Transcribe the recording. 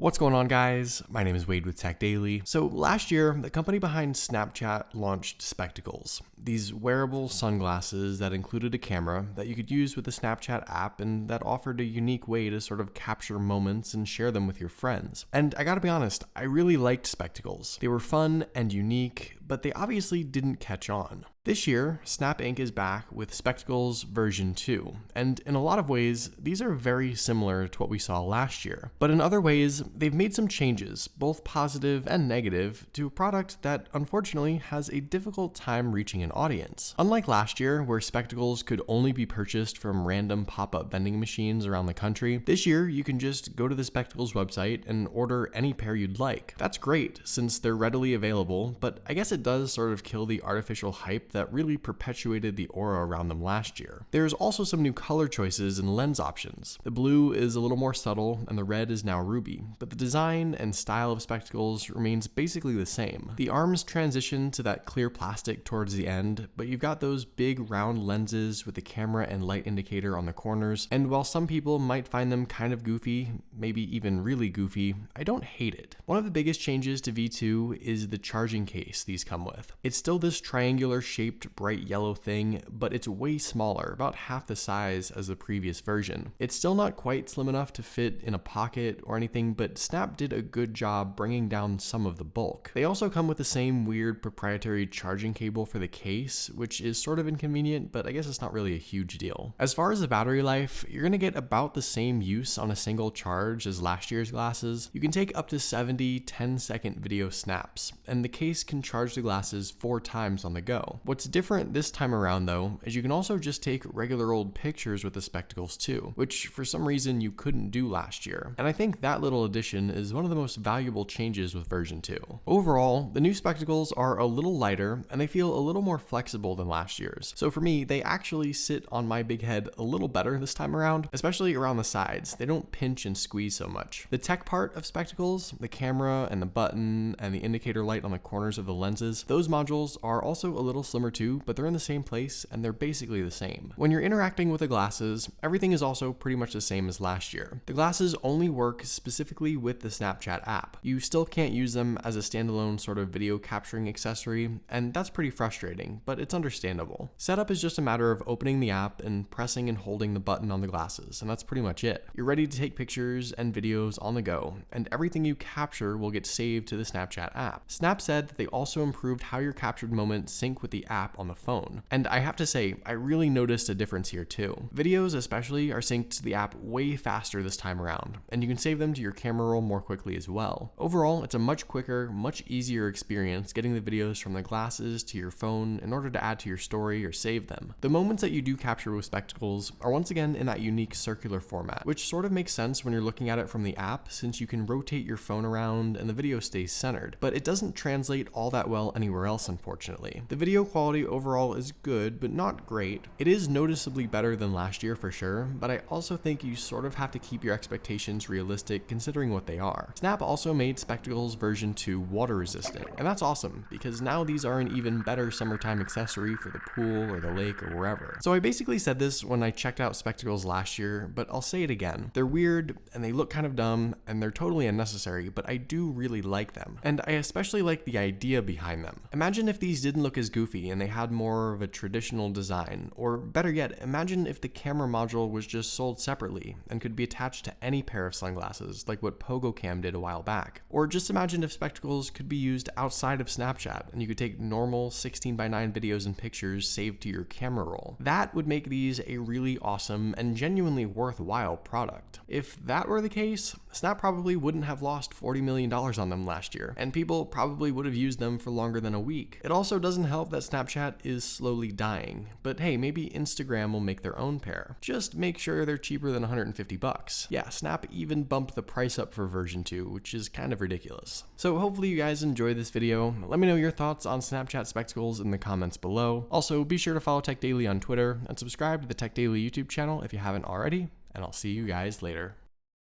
What's going on, guys? My name is Wade with Tech Daily. So last year, the company behind Snapchat launched Spectacles, these wearable sunglasses that included a camera that you could use with the Snapchat app and that offered a unique way to sort of capture moments and share them with your friends. And I gotta be honest, I really liked Spectacles. They were fun and unique, but they obviously didn't catch on. This year, Snap Inc. is back with Spectacles version 2, and in a lot of ways, these are very similar to what we saw last year. But in other ways, they've made some changes, both positive and negative, to a product that unfortunately has a difficult time reaching an audience. Unlike last year, where Spectacles could only be purchased from random pop-up vending machines around the country, this year you can just go to the Spectacles website and order any pair you'd like. That's great, since they're readily available, but I guess it does sort of kill the artificial hype that really perpetuated the aura around them last year. There's also some new color choices and lens options. The blue is a little more subtle and the red is now ruby, but the design and style of Spectacles remains basically the same. The arms transition to that clear plastic towards the end, but you've got those big round lenses with the camera and light indicator on the corners, and while some people might find them kind of goofy, maybe even really goofy, I don't hate it. One of the biggest changes to V2 is the charging case these come with. It's still this triangular shaped bright yellow thing, but it's way smaller, about half the size as the previous version. It's still not quite slim enough to fit in a pocket or anything, but Snap did a good job bringing down some of the bulk. They also come with the same weird proprietary charging cable for the case, which is sort of inconvenient, but I guess it's not really a huge deal. As far as the battery life, you're gonna get about the same use on a single charge as last year's glasses. You can take up to 70 10-second video snaps, and the case can charge the glasses 4 times on the go. What's different this time around, though, is you can also just take regular old pictures with the Spectacles too, which for some reason you couldn't do last year. And I think that little addition is one of the most valuable changes with version 2. Overall, the new Spectacles are a little lighter and they feel a little more flexible than last year's. So for me, they actually sit on my big head a little better this time around, especially around the sides. They don't pinch and squeeze so much. The tech part of Spectacles, the camera and the button and the indicator light on the corners of the lenses, those modules are also a little slimmer too, but they're in the same place and they're basically the same. When you're interacting with the glasses, everything is also pretty much the same as last year. The glasses only work specifically with the Snapchat app. You still can't use them as a standalone sort of video capturing accessory, and that's pretty frustrating, but it's understandable. Setup is just a matter of opening the app and pressing and holding the button on the glasses, and that's pretty much it. You're ready to take pictures and videos on the go, and everything you capture will get saved to the Snapchat app. Snap said that they also improved how your captured moments sync with the app on the phone. And I have to say, I really noticed a difference here too. Videos especially are synced to the app way faster this time around, and you can save them to your camera roll more quickly as well. Overall, it's a much quicker, much easier experience getting the videos from the glasses to your phone in order to add to your story or save them. The moments that you do capture with Spectacles are once again in that unique circular format, which sort of makes sense when you're looking at it from the app since you can rotate your phone around and the video stays centered, but it doesn't translate all that well anywhere else, unfortunately. The video quality overall is good, but not great. It is noticeably better than last year for sure, but I also think you sort of have to keep your expectations realistic considering what they are. Snap also made Spectacles version 2 water resistant, and that's awesome because now these are an even better summertime accessory for the pool or the lake or wherever. So I basically said this when I checked out Spectacles last year, but I'll say it again. They're weird and they look kind of dumb and they're totally unnecessary, but I do really like them. And I especially like the idea behind them. Imagine if these didn't look as goofy and they had more of a traditional design, or better yet, imagine if the camera module was just sold separately and could be attached to any pair of sunglasses like what PogoCam did a while back. Or just imagine if Spectacles could be used outside of Snapchat and you could take normal 16:9 videos and pictures saved to your camera roll. That would make these a really awesome and genuinely worthwhile product. If that were the case, Snap probably wouldn't have lost $40 million on them last year, and people probably would have used them for longer than a week. It also doesn't help that Snapchat is slowly dying, but hey, maybe Instagram will make their own pair. Just make sure they're cheaper than $150. Yeah, Snap even bumped the price up for version 2, which is kind of ridiculous. So hopefully you guys enjoyed this video. Let me know your thoughts on Snapchat Spectacles in the comments below. Also, be sure to follow Tech Daily on Twitter and subscribe to the Tech Daily YouTube channel if you haven't already, and I'll see you guys later.